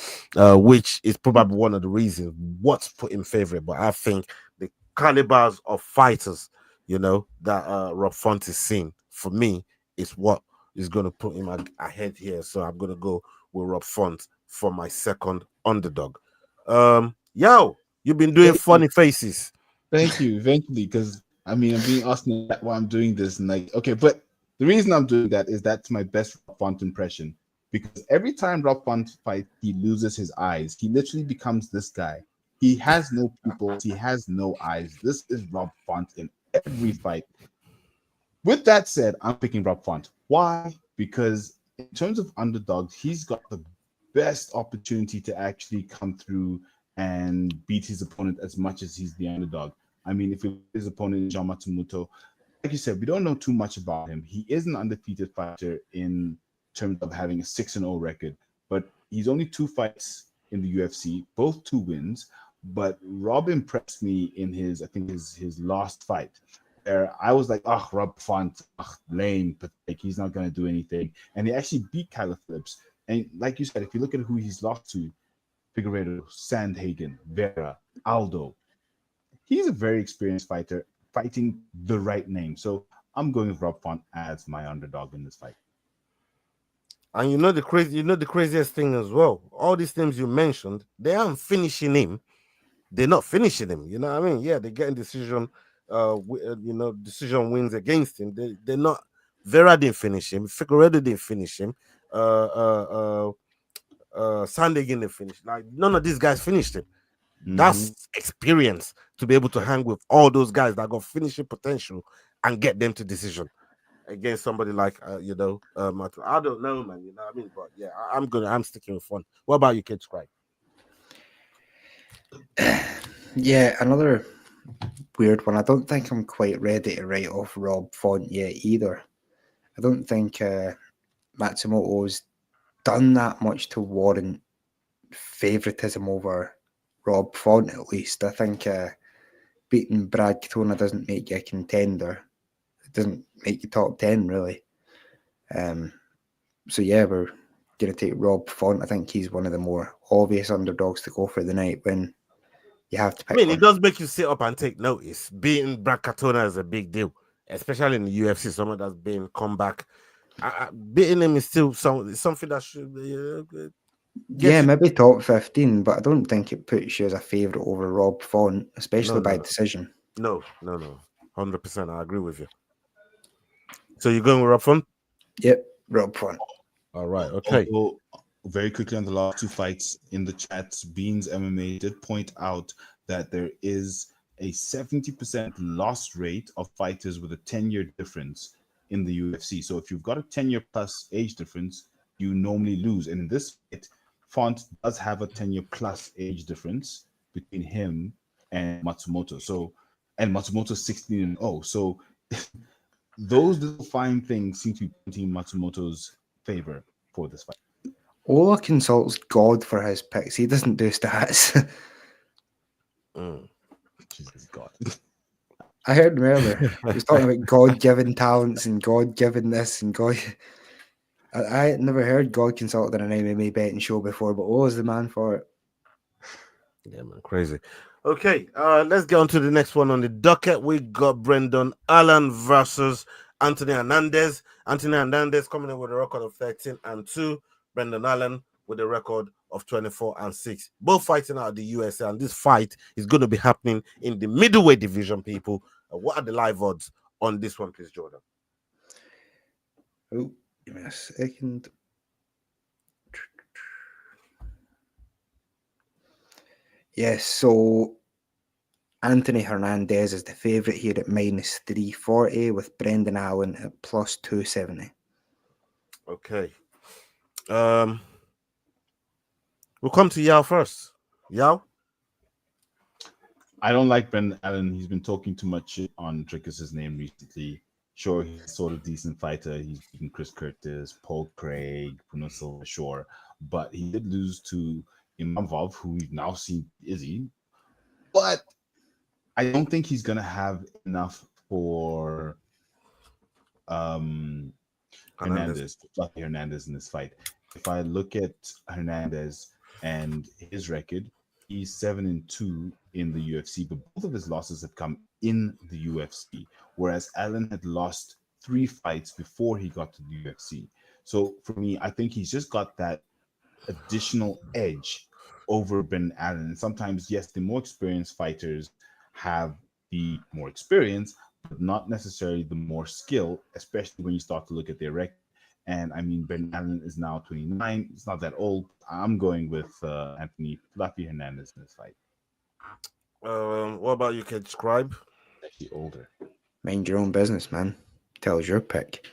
which is probably one of the reasons what's put him favorite. But I think the calibers of fighters, you know, that Rob Font is seeing, for me, is what is going to put him ahead here. So I'm going to go with Rob Font for my second underdog. Yo, you've been doing funny faces. Thank you. Eventually, because I mean, I'm being asked why I'm doing this, and like, okay, but the reason I'm doing that is that's my best Rob Font impression. Because every time Rob Font fights, he loses his eyes. He literally becomes this guy. He has no pupils. He has no eyes. This is Rob Font in every fight. With that said, I'm picking Rob Font. Why? Because in terms of underdogs, he's got the best opportunity to actually come through and beat his opponent as much as he's the underdog. I mean, if his opponent is John Matsumoto, like you said, we don't know too much about him. He is an undefeated fighter in terms of having a 6-0 record, but he's only 2 fights in the UFC, both 2 wins. But Rob impressed me in I think his last fight. I was like, oh, Rob Font, lame, pathetic. He's not going to do anything. And he actually beat Kyler Phillips. And like you said, if you look at who he's lost to, Figueiredo, Sandhagen, Vera, Aldo, he's a very experienced fighter fighting the right name. So I'm going with Rob Font as my underdog in this fight. And you know the craziest thing as well. All these names you mentioned, they aren't finishing him. They're not finishing him. You know what I mean? Yeah, they're getting decision. Decision wins against him. They're not. Vera didn't finish him. Figueredo didn't finish him. Sandhagen didn't finish. Like none of these guys finished him. That's experience to be able to hang with all those guys that got finishing potential and get them to decision against somebody like I don't know, man. You know what I mean? But yeah, I'm sticking with Font. What about you, Kid Scribe? Yeah, another weird one. I don't think I'm quite ready to write off Rob Font yet either. I don't think Matsumoto's done that much to warrant favoritism over Rob Font, at least. I think beating Brad Katona doesn't make you a contender. It doesn't make you top 10, really. So yeah, we're going to take Rob Font. I think he's one of the more obvious underdogs to go for the night when you have to pick one. It does make you sit up and take notice. Beating Brad Katona is a big deal, especially in the UFC. Someone that's been come back. Beating him is still something that should maybe top 15, but I don't think it puts you as a favourite over Rob Font, especially by decision. No. 100%. I agree with you. So you're going with Rob Font? Yep, Rob Font. All right, okay. Although, very quickly on the last 2 fights in the chats, Beans MMA did point out that there is a 70% loss rate of fighters with a 10-year difference in the UFC. So if you've got a 10-year plus age difference, you normally lose. And in this fight, Font does have a 10-year plus age difference between him and Matsumoto. And Matsumoto's 16-0. So those little fine things seem to be pointing in Matsumoto's favor for this fight. Ola consults God for his picks. He doesn't do stats. Jesus God. I heard him earlier. He was talking about God-given talents and God-given this and God. I had never heard God consulted on an MMA betting show before, but Ola's the man for it. Yeah, man, crazy. Okay, let's get on to the next one on the docket. We got Brendan Allen versus Anthony Hernandez. Anthony Hernandez coming in with a record of 13-2. Brendan Allen with a record of 24-6. Both fighting out of the USA, and this fight is going to be happening in the middleweight division, people. What are the live odds on this one, please, Jordan? Oh, give me a second. Yes, so Anthony Hernandez is the favourite here at -340 with Brendan Allen at +270. Okay. We'll come to Yao first. Yao? I don't like Brendan Allen. He's been talking too much shit on Dricus's name recently. Sure, he's a sort of decent fighter. He's beaten Chris Curtis, Paul Craig, Bruno Silva, sure. But he did lose to Imavov, who we've now seen Izzy. But I don't think he's going to have enough for Hernandez, Fluffy Hernandez in this fight. If I look at Hernandez and his record, he's 7-2 in the UFC, but both of his losses have come in the UFC, whereas Allen had lost 3 fights before he got to the UFC. So for me, I think he's just got that additional edge over Ben Allen. And sometimes, yes, the more experienced fighters have the more experience, but not necessarily the more skill, especially when you start to look at their record. And I mean, Ben Allen is now 29. It's not that old. I'm going with Anthony Fluffy Hernandez in this fight. What about you, Kid Scribe? Actually older. Mind your own business, man. Tell us your pick.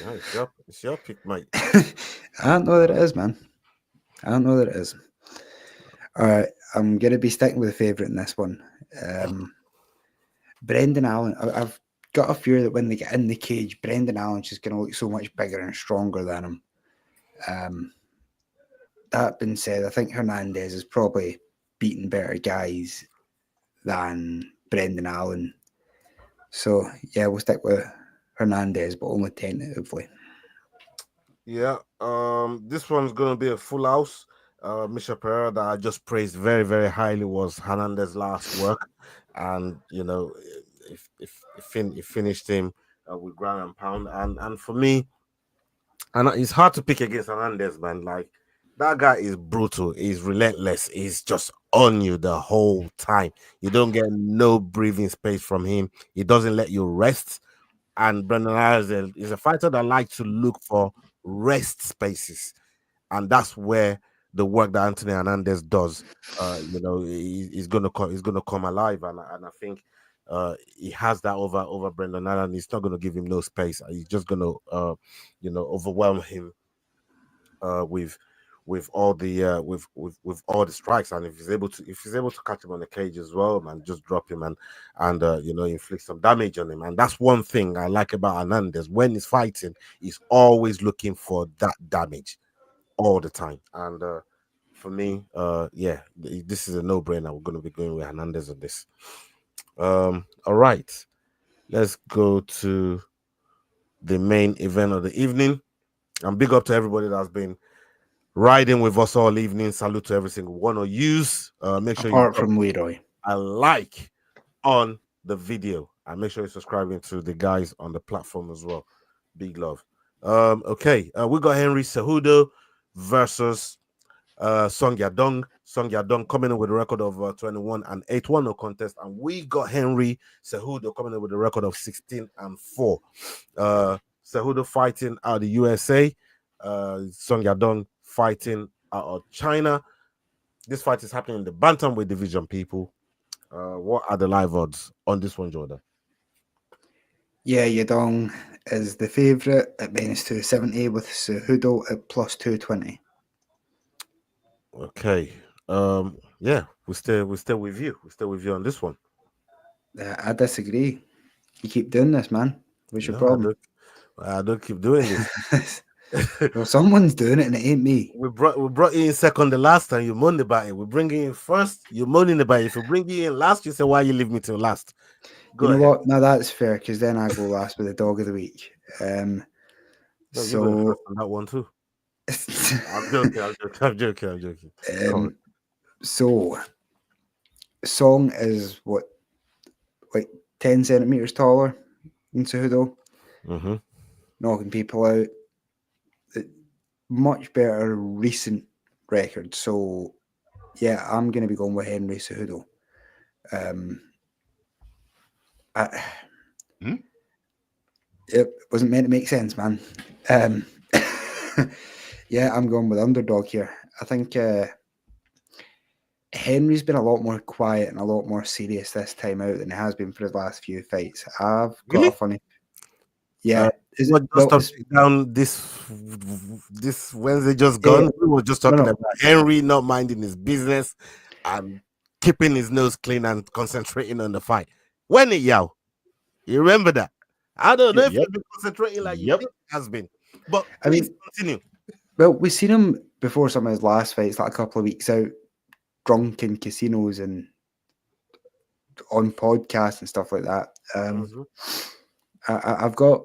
Yeah, it's your pick, mate. I don't know that it is, man. I don't know that it is. All right, I'm going to be sticking with the favourite in this one. Brendan Allen. I've got a fear that when they get in the cage, Brendan Allen's just going to look so much bigger and stronger than him. That being said, I think Hernandez is probably beating better guys than Brendan Allen. So, yeah, we'll stick with Hernandez, but only tentatively. Yeah, this one's going to be a full house. Misha Pereira, that I just praised very, very highly, was Hernandez's last work. And, you know, he finished him with ground and pound. And for me, and it's hard to pick against Hernandez, man. Like, that guy is brutal. He's relentless. He's just on you the whole time. You don't get no breathing space from him. He doesn't let you rest. And Brendan Allen is a fighter that likes to look for rest spaces. And that's where the work that Anthony Hernandez does, he's gonna come alive. And I think he has that over Brendan Allen. He's not gonna give him no space. He's just gonna overwhelm him with all the with all the strikes. And if he's able to catch him on the cage as well, man, just drop him and inflict some damage on him. And that's one thing I like about Hernandez. When he's fighting, he's always looking for that damage all the time. And for me, this is a no-brainer. We're going to be going with Hernandez on this. All right, let's go to the main event of the evening. And big up to everybody that's been riding with us all evening. Salute to every single one of yous. Make sure apart from Leroy, a like on the video, and make sure you're subscribing to the guys on the platform as well. Big love. Okay, we got Henry Cejudo versus Song Yadong. Song Yadong coming in with a record of 21-8, no contest, and we got Henry Cejudo coming in with a record of 16-4. Cejudo fighting out of the USA. Song Yadong fighting out of China. This fight is happening in the bantamweight division, people. What are the live odds on this one, Jordan? Yeah, Yadong is the favourite at -270 with Cejudo at +220. Okay. Yeah, we stay with you. We stay with you on this one. I disagree. You keep doing this, man. What's your problem? I don't keep doing this. Well, someone's doing it and it ain't me. We brought you in second the last time. You moaned about it. We bring you in first. You moaning about it. If we bring you in last, you say, why you leave me till last? Go ahead. What? No, that's fair, because then I go last with the dog of the week. So on that one too. I'm joking. So Song is what, like 10 centimeters taller than Cejudo, knocking people out. Much better recent record. So yeah, I'm going to be going with Henry Cejudo. It wasn't meant to make sense, man. Yeah, I'm going with underdog here. I think Henry's been a lot more quiet and a lot more serious this time out than he has been for his last few fights. I've got a funny. Yeah. What just down this Wednesday just gone? We were just talking about Henry not minding his business and keeping his nose clean and concentrating on the fight. When it Yao, you remember that? I don't know if he's been concentrating like you think he has been, but please continue. Well, we've seen him before some of his last fights, like a couple of weeks out, drunk in casinos and on podcasts and stuff like that. I've got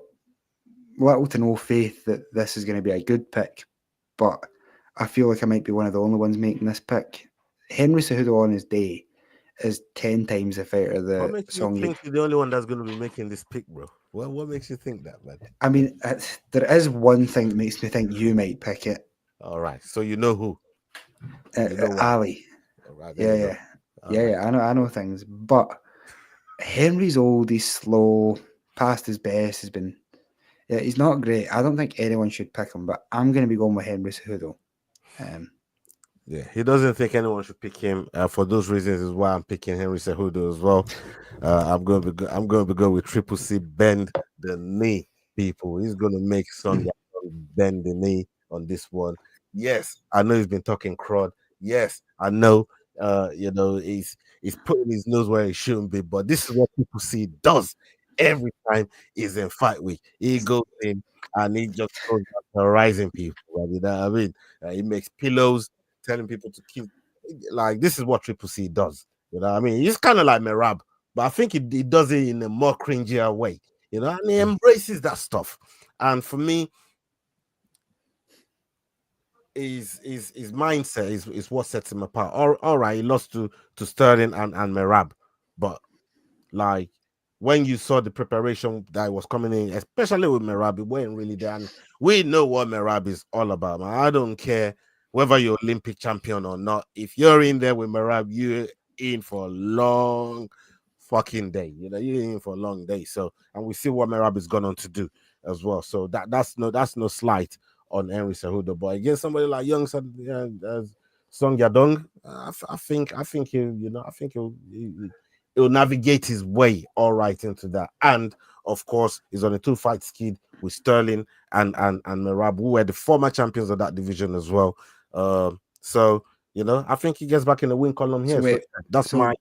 little to no faith that this is going to be a good pick, but I feel like I might be one of the only ones making this pick. Henry Cejudo on his day is 10 times the fighter that what makes you think you're the only one that's going to be making this pick, bro? What makes you think that, man? I mean, there is one thing that makes me think you might pick it. All right, so you know who? You know Ali. Right, yeah. I know things, but Henry's old. He's slow. Past his best. He's not great. I don't think anyone should pick him, but I'm going to be going with Henry Cejudo. Yeah, he doesn't think anyone should pick him. For those reasons is why I'm picking Henry Cejudo as well. I'm going to be going with Triple C. Bend the knee, people. He's going to make Son bend the knee on this one. Yes, I know he's been talking crud. Yes, I know. He's putting his nose where he shouldn't be. But this is what Triple C does every time he's in fight week. He goes in and he just goes terrorizing people. Right? You know what I mean? He makes pillows, telling people to keep, like, this is what Triple C does. You know what I mean? He's kind of like Merab, but I think he does it in a more cringier way. You know, and he embraces that stuff. And for me, his mindset is what sets him apart. All right, he lost to Sterling and Merab, but like when you saw the preparation that was coming in, especially with Merab, it wasn't really there. And we know what Merab is all about, man. I don't care whether you're Olympic champion or not. If you're in there with Merab, you're in for a long fucking day. You know, you're in for a long day. So, and we see what Merab is gone on to do as well. So that's no slight on Henry Cejudo. But against somebody like Young Song Yadong, I think he'll navigate his way all right into that. And of course, he's on a 2-fight skid with Sterling and Merab, who were the former champions of that division as well. So I think he gets back in the win column here. So that's my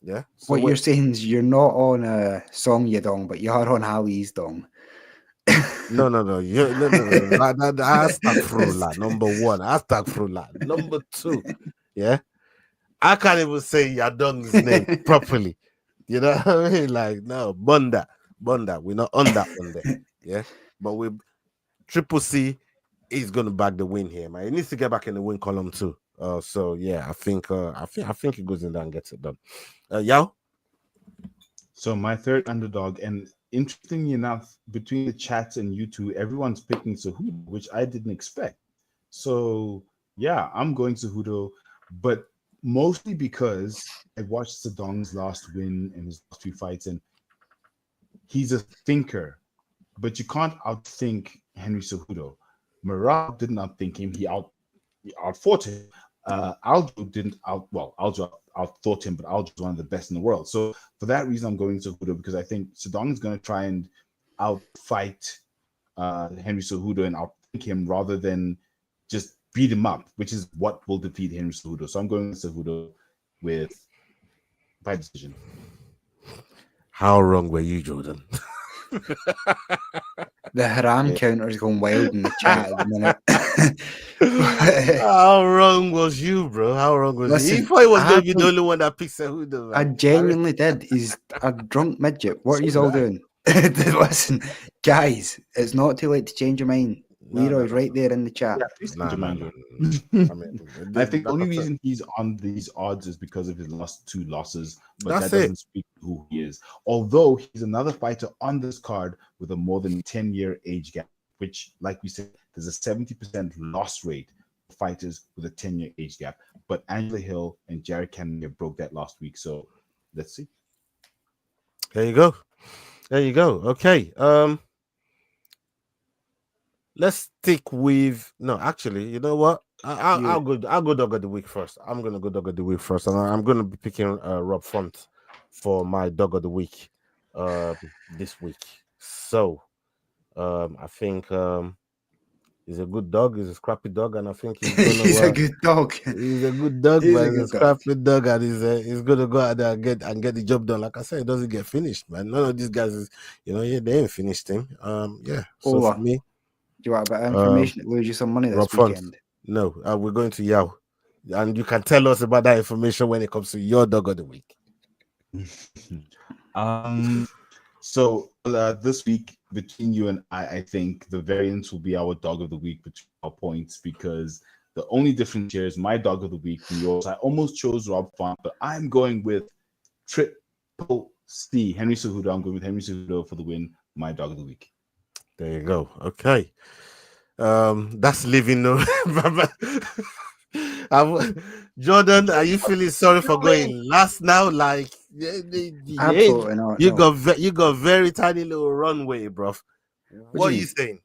yeah. So what you're saying is you're not on Song Yadong, but you're on Ali's dong. No. Astaghfirullah, number one. Astaghfirullah. Number two, yeah. I can't even say Yadong's name properly. You know what I mean? Like, no, Bunda. We're not on that one there. Yeah. But with Triple C, he's gonna back the win here, man. He needs to get back in the win column too. So yeah, I think he goes in there and gets it done. Yao? So my third underdog, and interestingly enough, between the chats and you two, everyone's picking Cejudo, which I didn't expect. So yeah, I'm going Cejudo, but mostly because I watched Sedong's last win and his last 3 fights, and he's a thinker, but you can't outthink Henry Cejudo. Merab didn't outthink him; he outfought him. Aljo didn't Aljo outthought him, but Aljo is one of the best in the world. So for that reason, I'm going Cejudo, because I think Sedong is going to try and outfight Henry Cejudo and outthink him rather than just beat him up, which is what will defeat Henry Cejudo. So I'm going with Cejudo by decision. How wrong were you, Jordan? The haram counter is going wild in the chat at the minute. How wrong was you, bro? How wrong was you? He thought he was going to be the only one that picks Cejudo, man. I genuinely did. He's a drunk midget. What are you all doing? Listen, guys, it's not too late to change your mind. Leroy's right there in the chat. Yeah, please change your mind. I think the only reason he's on these odds is because of his last 2 losses, but that doesn't speak to who he is. Although he's another fighter on this card with a more than 10-year age gap, which, like we said, there's a 70% loss rate for fighters with a 10-year age gap. But Angela Hill and Jared Cannonier broke that last week, so let's see. There you go. Okay. Let's stick with actually, you know what? I'll go dog of the week first. I'm gonna go dog of the week first, and I'm gonna be picking Rob Font for my dog of the week this week. So I think he's a good dog. He's a scrappy dog, and I think he's gonna. He's a good dog. He's a good dog, He's but a he's a good dog. scrappy dog, and he's gonna go out there and get the job done. Like I said, it doesn't get finished, man. None of these guys is, they ain't finished him. Yeah. So Ola, for me, do you want a bit of information to lose you some money Rob this Font, weekend? no, we're going to Yao, and you can tell us about that information when it comes to your dog of the week. So this week between you and I think the variance will be our dog of the week between our points, because the only difference here is my dog of the week from yours. I almost chose Rob Font, but I'm going with Triple C, Henry Cejudo. I'm going with Henry Cejudo for the win. My dog of the week. There you go. Okay. That's living no. Jordan, are you feeling sorry for going last now? Like, Absolutely not. You no. got very tiny little runway, bro. What are you saying?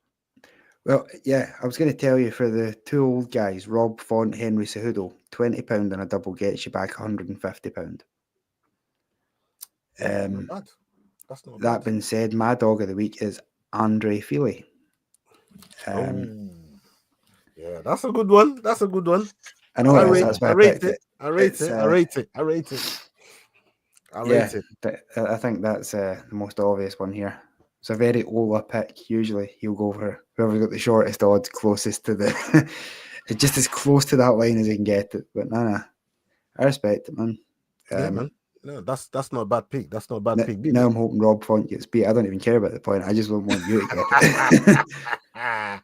Well, yeah, I was going to tell you, for the two old guys, Rob Font, Henry Cejudo, £20 on a double gets you back £150. Not bad. That's not that bad. being said, my dog of the week is Andre Feely. Yeah, that's a good one. That's a good one. I know it is. That's why I rate it. I rate it. I rate it. I rate it. I rate it. I think that's the most obvious one here. It's a very Ola pick. Usually he'll go for whoever's got the shortest odds, closest to the it's just as close to that line as he can get it. But no. I respect it, man. Yeah, man. No, that's not a bad pick. That's not a bad pick. Now I'm hoping Rob Font gets beat. I don't even care about the point. I just don't want you to get it.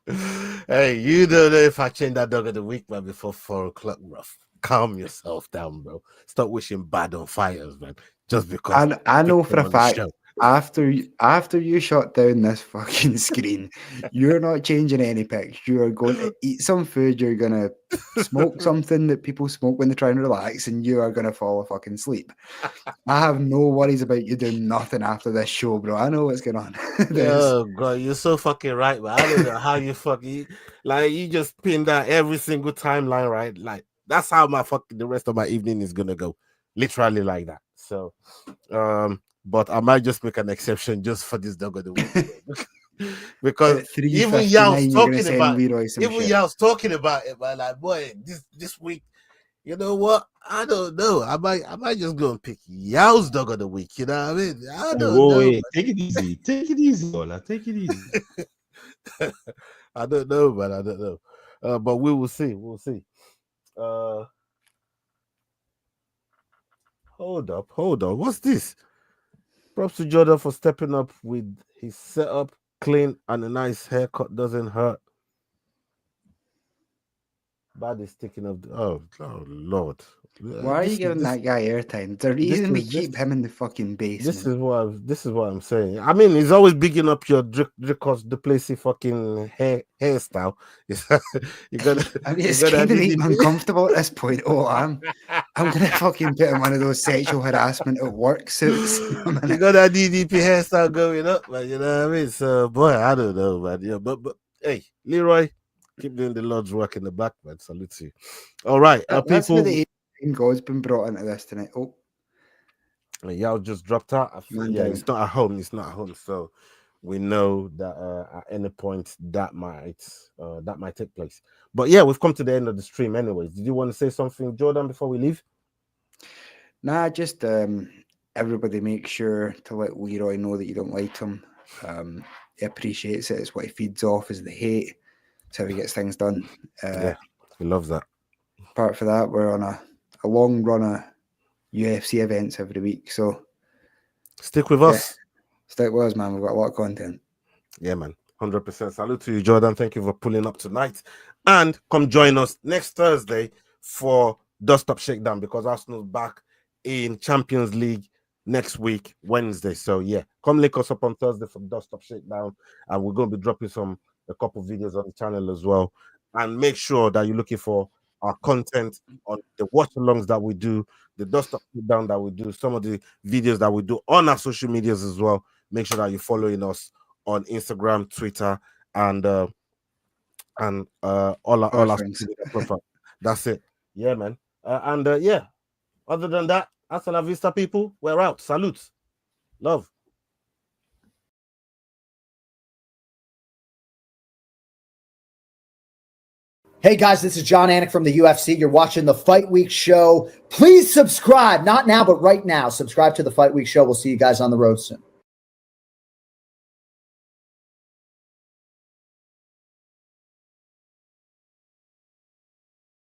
Hey, you don't know if I change that dog of the week, man, before 4 o'clock, rough. Calm yourself down, bro. Stop wishing bad on fires, man. Just because I know for a fact, after you shut down this fucking screen, you're not changing any picks. You are going to eat some food. You're going to smoke something that people smoke when they try and relax, and you are going to fall fucking asleep. I have no worries about you doing nothing after this show, bro. I know what's going on. Oh, God, you're so fucking right, man. I don't know how you fucking, like, you just pin that every single timeline, right? Like, that's how the rest of my evening is going to go. Literally like that. So, but I might just make an exception just for this dog of the week. Because even Yao's talking about it, man. Like, boy, this week, you know what? I don't know. I might just go and pick Yao's dog of the week. You know what I mean? I don't know. Wait. Take it easy. Take it easy, Ola. Take it easy. I don't know, man. I don't know. But we will see. We'll see. Hold up. What's this? Props to Jordan for stepping up with his setup, clean, and a nice haircut doesn't hurt. Bad is taking up. Oh Lord! Why are you giving that guy airtime? The reason we keep him in the fucking basement. This is what I'm saying. I mean, he's always bigging up your Dricos Duplessis fucking hairstyle. You're gonna. I mean, it's kind of making me uncomfortable at this point. Oh, I'm gonna fucking put in one of those sexual harassment at work suits. You got that DDP hairstyle going up, man. You know what I mean? So, boy, I don't know, man. Yeah, but hey, Leroy, keep doing the Lord's work in the back, man. Salute to you. All right, that's people. the God's been brought into this tonight. Oh, Y'all just dropped out. Yeah, it's not at home. It's not at home. So we know that at any point that might take place. But yeah, we've come to the end of the stream, anyways. Did you want to say something, Jordan, before we leave? Nah, just everybody make sure to let Leroy know that you don't like him. He appreciates it. It's what he feeds off is the hate. It's how he gets things done. Yeah, he loves that. Apart from that, we're on a long run of UFC events every week. So stick with us. Stick with us, man. We've got a lot of content. Yeah, man. 100%. Salute to you, Jordan. Thank you for pulling up tonight. And come join us next Thursday for Dust Up Shakedown, because Arsenal's back in Champions League next week, Wednesday. So yeah, come link us up on Thursday for Dust Up Shakedown. And we're going to be dropping a couple of videos on the channel as well. And make sure that you're looking for our content on the watch-alongs that we do, the Dust Up Shakedown that we do, some of the videos that we do on our social medias as well. Make sure that you're following us on Instagram, Twitter, and all our profile. That's it. Yeah, man. Yeah. Other than that, hasta la vista, people. We're out. Salute. Love. Hey guys, this is John Anik from the UFC. You're watching the Fight Week Show. Please subscribe. Not now, but right now. Subscribe to the Fight Week Show. We'll see you guys on the road soon.